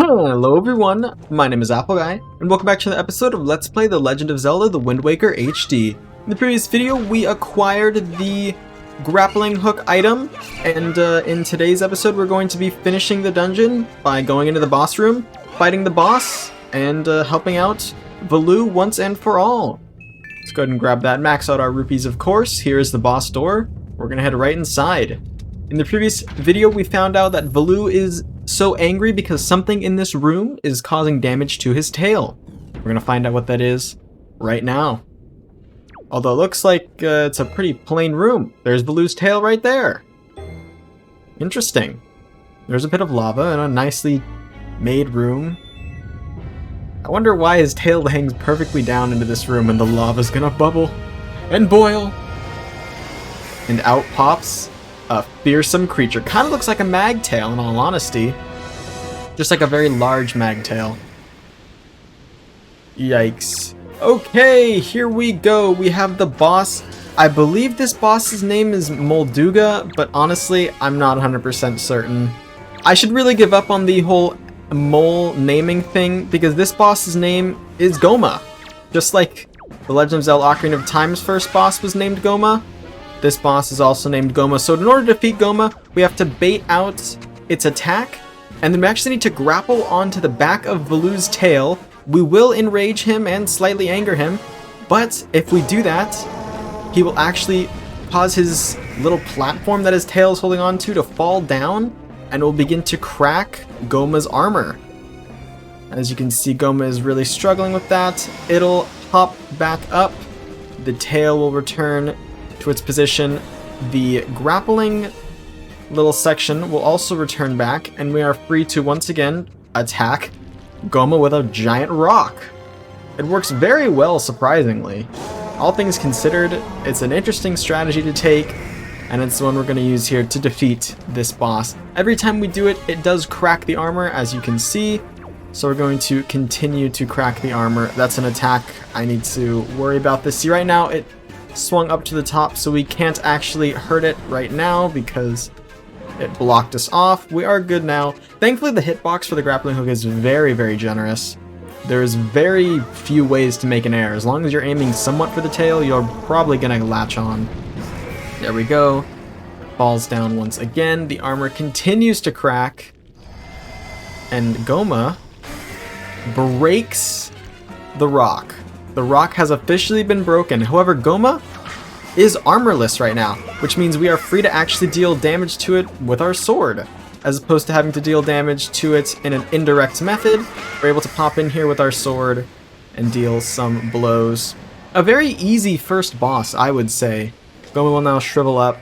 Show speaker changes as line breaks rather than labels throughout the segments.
Hello everyone, my name is Apple Guy, and welcome back to the episode of Let's Play The Legend of Zelda The Wind Waker HD. In the previous video, we acquired the grappling hook item, and in today's episode we're going to be finishing the dungeon by going into the boss room, fighting the boss, and helping out Valoo once and for all. Let's go ahead and grab that, max out our rupees of course. Here is the boss door. We're gonna head right inside. In the previous video, we found out that Valoo is so angry because something in this room is causing damage to his tail. We're gonna find out what that is right now. Although it looks like it's a pretty plain room. There's Valoo's tail right there. Interesting. There's a bit of lava in a nicely made room. I wonder why his tail hangs perfectly down into this room and the lava's gonna bubble and boil. And out pops a fearsome creature. Kind of looks like a magtail in all honesty. Just like a very large magtail. Yikes. Okay, here we go. We have the boss. I believe this boss's name is Molduga, but honestly, I'm not 100% certain. I should really give up on the whole mole naming thing because this boss's name is Ghoma. Just like the Legend of Zelda Ocarina of Time's first boss was named Ghoma. This boss is also named Ghoma, so in order to defeat Ghoma, we have to bait out its attack, and then we actually need to grapple onto the back of Valoo's tail. We will enrage him and slightly anger him, but if we do that, he will actually cause his little platform that his tail is holding onto to fall down, and it will begin to crack Goma's armor. As you can see, Ghoma is really struggling with that. It'll pop back up, the tail will return to its position. The grappling little section will also return back, and we are free to once again attack Ghoma with a giant rock. It works very well, surprisingly. All things considered, it's an interesting strategy to take, and it's the one we're going to use here to defeat this boss. Every time we do it, it does crack the armor, as you can see, so we're going to continue to crack the armor. That's an attack I need to worry about this. See, right now it swung up to the top, so we can't actually hurt it right now because it blocked us off. We are good now. Thankfully, the hitbox for the grappling hook is very, very generous. There's very few ways to make an error. As long as you're aiming somewhat for the tail, you're probably gonna latch on. There we go. Falls down once again. The armor continues to crack. And Ghoma breaks the rock. The rock has officially been broken. However, Ghoma is armorless right now, which means we are free to actually deal damage to it with our sword, as opposed to having to deal damage to it in an indirect method. We're able to pop in here with our sword and deal some blows. A very easy first boss, I would say. Ghoma will now shrivel up,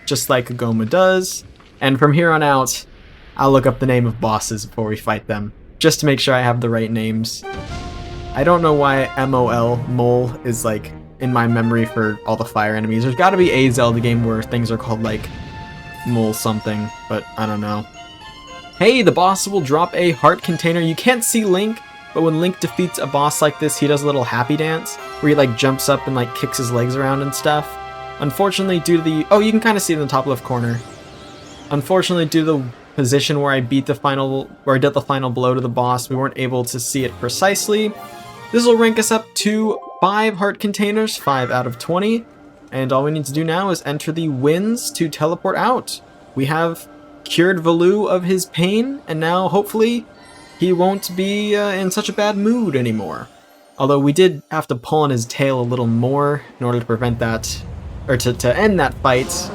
just like Ghoma does, and from here on out, I'll look up the name of bosses before we fight them, just to make sure I have the right names. I don't know why MOL, mole, is like in my memory for all the fire enemies. There's gotta be a Zelda game where things are called like mole something, but I don't know. Hey, the boss will drop a heart container. You can't see Link, but when Link defeats a boss like this, he does a little happy dance where he like jumps up and like kicks his legs around and stuff. Unfortunately, due to the... oh, you can kind of see it in the top left corner. Unfortunately, due to the position where I did the final blow to the boss, we weren't able to see it precisely. This will rank us up to 5 heart containers, 5 out of 20, and all we need to do now is enter the winds to teleport out. We have cured Valoo of his pain, and now hopefully he won't be in such a bad mood anymore. Although we did have to pull on his tail a little more in order to prevent that, or to end that fight.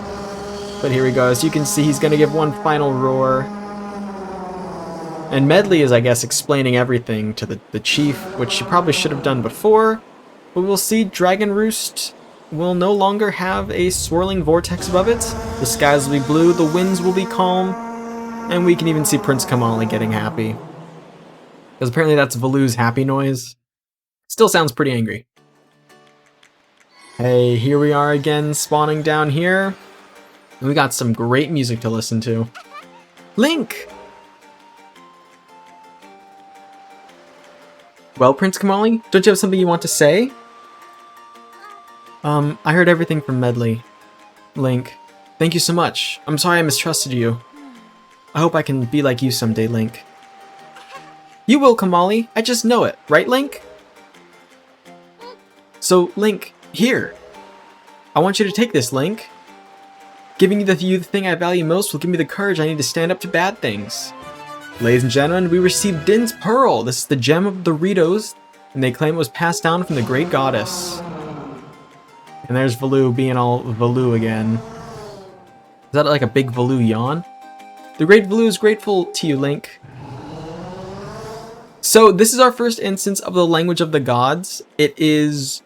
But here we go. As you can see, he's going to give one final roar. And Medley is, I guess, explaining everything to the chief, which she probably should have done before. But we'll see Dragon Roost will no longer have a swirling vortex above it. The skies will be blue, the winds will be calm, and we can even see Prince Kamali getting happy. Because apparently that's Valoo's happy noise. Still sounds pretty angry. Hey, here we are again, spawning down here. And we got some great music to listen to. Link! Well, Prince Kamali, don't you have something you want to say? I heard everything from Medley. Link, thank you so much. I'm sorry I mistrusted you. I hope I can be like you someday, Link. You will, Kamali. I just know it. Right, Link? So, Link, here. I want you to take this, Link. Giving you the thing I value most will give me the courage I need to stand up to bad things. Ladies and gentlemen, we received Din's Pearl. This is the gem of the Ritos, and they claim it was passed down from the great goddess. And there's Valoo being all Valoo again. Is that like a big Valoo yawn? The great Valoo is grateful to you, Link. So this is our first instance of the language of the gods. It is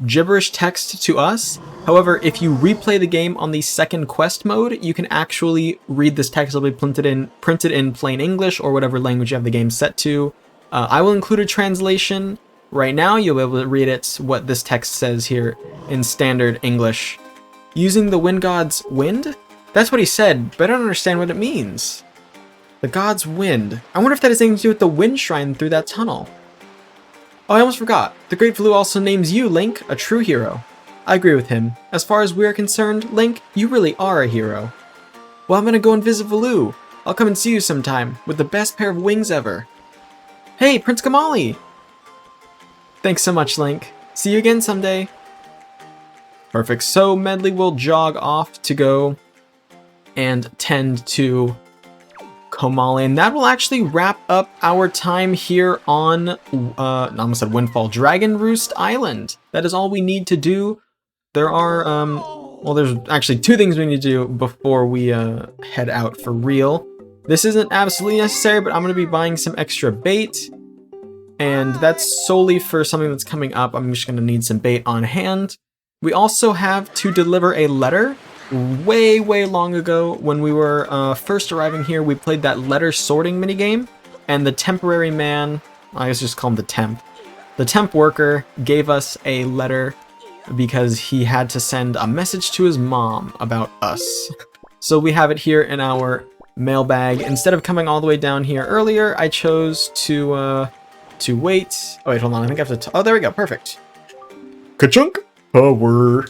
gibberish text to us. However, if you replay the game on the second quest mode, you can actually read this text. It'll be printed in plain English or whatever language you have the game set to. I will include a translation. Right now, you'll be able to read it, what this text says here in standard English. Using the wind god's wind? That's what he said, but I don't understand what it means. The god's wind. I wonder if that has anything to do with the wind shrine through that tunnel. Oh, I almost forgot. The Great Valoo also names you, Link, a true hero. I agree with him. As far as we're concerned, Link, you really are a hero. Well, I'm gonna go and visit Valoo. I'll come and see you sometime, with the best pair of wings ever. Hey, Prince Kamali! Thanks so much, Link. See you again someday. Perfect. So Medley will jog off to go and tend to Komali, and that will actually wrap up our time here on, I almost said Windfall, Dragon Roost Island. That is all we need to do. There are, well, there's actually two things we need to do before we head out for real. This isn't absolutely necessary, but I'm going to be buying some extra bait, and that's solely for something that's coming up. I'm just going to need some bait on hand. We also have to deliver a letter. Way long ago, when we were first arriving here, we played that letter sorting minigame, and the temporary man, I guess just call him the temp worker, gave us a letter because he had to send a message to his mom about us. So we have it here in our mailbag. Instead of coming all the way down here earlier, I chose to wait. Oh wait, hold on, I think I have to, oh there we go, perfect. Ka-chunk! Power!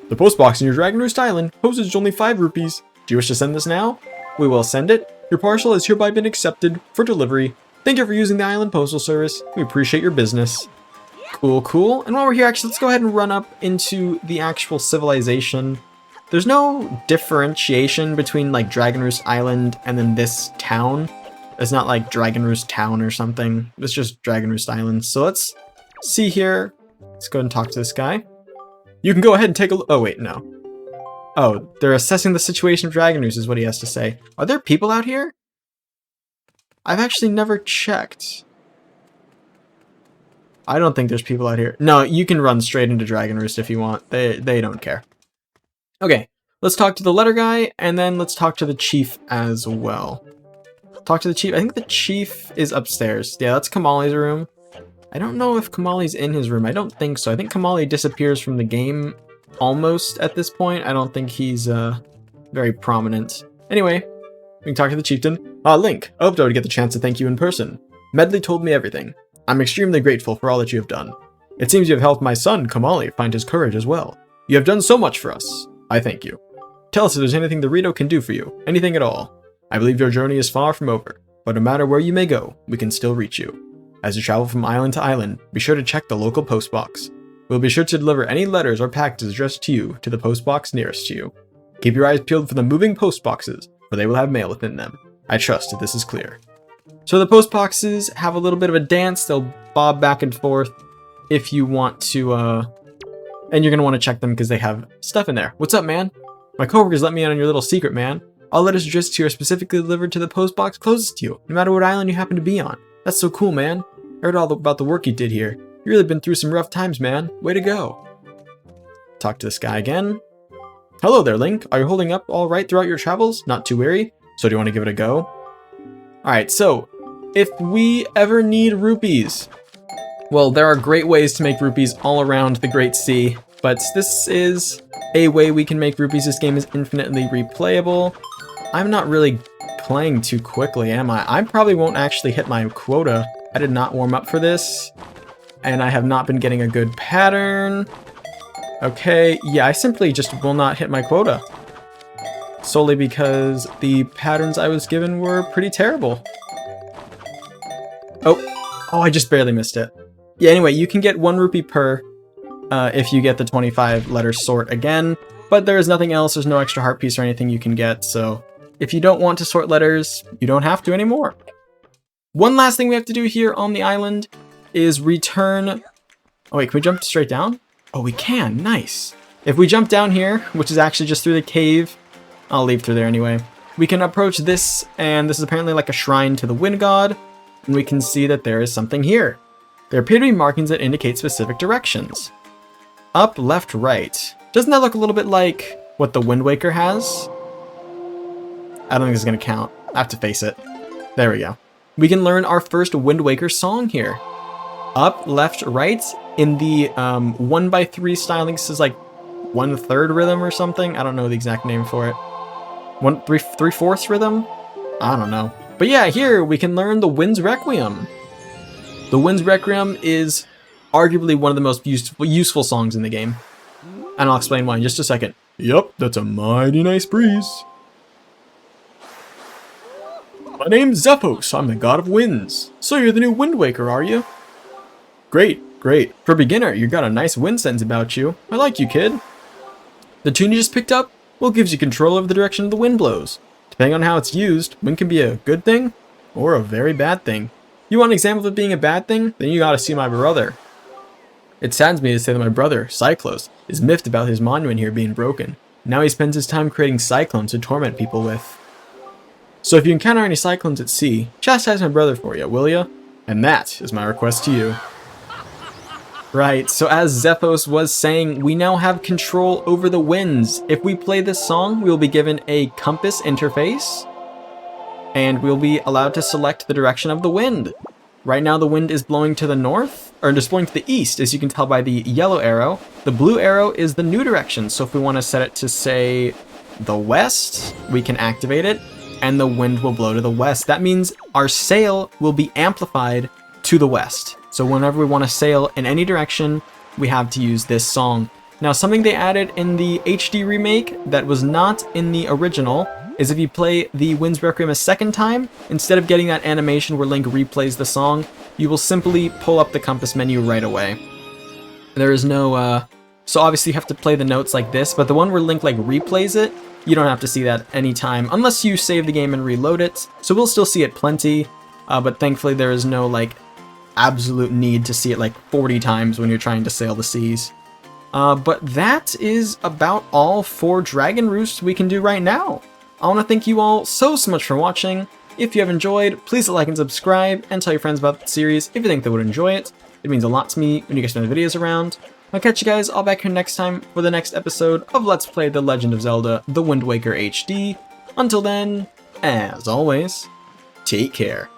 The post box in your Dragon Roost Island, postage is only 5 rupees. Do you wish to send this now? We will send it. Your parcel has hereby been accepted for delivery. Thank you for using the Island Postal Service. We appreciate your business. Cool. And while we're here, actually, let's go ahead and run up into the actual civilization. There's no differentiation between, like, Dragon Roost Island and then this town. It's not like Dragon Roost Town or something. It's just Dragon Roost Island. So let's see here. Let's go ahead and talk to this guy. You can go ahead and take a look. Oh, wait, no. Oh, they're assessing the situation of Dragon Roost is what he has to say. Are there people out here? I've actually never checked. I don't think there's people out here. No, you can run straight into Dragon Roost if you want. They don't care. Okay, let's talk to the letter guy, and then let's talk to the chief as well. Talk to the chief. I think the chief is upstairs. Yeah, that's Kamali's room. I don't know if Kamali's in his room. I don't think so. I think Kamali disappears from the game almost at this point. I don't think he's very prominent. Anyway, we can talk to the chieftain. Link, I hoped I would get the chance to thank you in person. Medley told me everything. I'm extremely grateful for all that you have done. It seems you have helped my son, Kamali, find his courage as well. You have done so much for us. I thank you. Tell us if there's anything the Rito can do for you. Anything at all. I believe your journey is far from over, but no matter where you may go, we can still reach you. As you travel from island to island, be sure to check the local post box. We'll be sure to deliver any letters or packages addressed to you to the post box nearest to you. Keep your eyes peeled for the moving post boxes, for they will have mail within them. I trust that this is clear. So the post boxes have a little bit of a dance. They'll bob back and forth if you want to, and you're going to want to check them because they have stuff in there. What's up, man? My coworkers let me in on your little secret, man. All letters addressed to you are specifically delivered to the post box closest to you, no matter what island you happen to be on. That's so cool, man. I heard all about the work you did here. You really been through some rough times, man. Way to go. Talk to this guy again. Hello there, Link. Are you holding up all right throughout your travels? Not too weary? So do you want to give it a go? Alright, so if we ever need rupees, well, there are great ways to make rupees all around the Great Sea, but this is a way we can make rupees. This game is infinitely replayable. I'm not really playing too quickly, am I? I probably won't actually hit my quota. I did not warm up for this, and I have not been getting a good pattern. Okay, yeah, I simply just will not hit my quota. Solely because the patterns I was given were pretty terrible. Oh, I just barely missed it. Yeah, anyway, you can get 1 rupee per if you get the 25 letter sort again, but there is nothing else. There's no extra heart piece or anything you can get, so if you don't want to sort letters, you don't have to anymore. One last thing we have to do here on the island is return... Oh wait, can we jump straight down? Oh, we can. Nice. If we jump down here, which is actually just through the cave, I'll leave through there anyway, we can approach this, and this is apparently like a shrine to the wind god, and we can see that there is something here. There appear to be markings that indicate specific directions. Up, left, right. Doesn't that look a little bit like what the Wind Waker has? I don't think this is going to count. I have to face it. There we go. We can learn our first Wind Waker song here. Up, left, right, in the 1x3 style. I think this is like 1/3 rhythm or something. I don't know the exact name for it. 3/4 rhythm? I don't know. But yeah, here we can learn the Wind's Requiem. The Wind's Requiem is arguably one of the most useful songs in the game. And I'll explain why in just a second. Yup, that's a mighty nice breeze. My name's Zephos, I'm the god of winds. So you're the new Wind Waker, are you? Great, great. For a beginner, you got a nice wind sense about you. I like you, kid. The tune you just picked up, well, gives you control over the direction of the wind blows. Depending on how it's used, wind can be a good thing or a very bad thing. You want an example of it being a bad thing? Then you gotta see my brother. It saddens me to say that my brother, Cyclos, is miffed about his monument here being broken. Now he spends his time creating cyclones to torment people with. So if you encounter any cyclones at sea, chastise my brother for you, will ya? And that is my request to you. Right, so as Zephos was saying, we now have control over the winds. If we play this song, we will be given a compass interface, and we'll be allowed to select the direction of the wind. Right now the wind is blowing to the north, or just blowing to the east, as you can tell by the yellow arrow. The blue arrow is the new direction, so if we want to set it to, say, the west, we can activate it, and the wind will blow to the west. That means our sail will be amplified to the west. So whenever we want to sail in any direction, we have to use this song. Now, something they added in the HD remake that was not in the original is if you play the Wind's Requiem a second time, instead of getting that animation where Link replays the song, you will simply pull up the compass menu right away. There is no, so obviously you have to play the notes like this, but the one where Link like replays it, you don't have to see that anytime, unless you save the game and reload it, so we'll still see it plenty, but thankfully there is no like absolute need to see it like 40 times when you're trying to sail the seas. But that is about all for Dragon Roost we can do right now. I want to thank you all so much for watching. If you have enjoyed, please like and subscribe, and tell your friends about the series if you think they would enjoy it. It means a lot to me when you guys send the videos around. I'll catch you guys all back here next time for the next episode of Let's Play The Legend of Zelda The Wind Waker HD. Until then, as always, take care.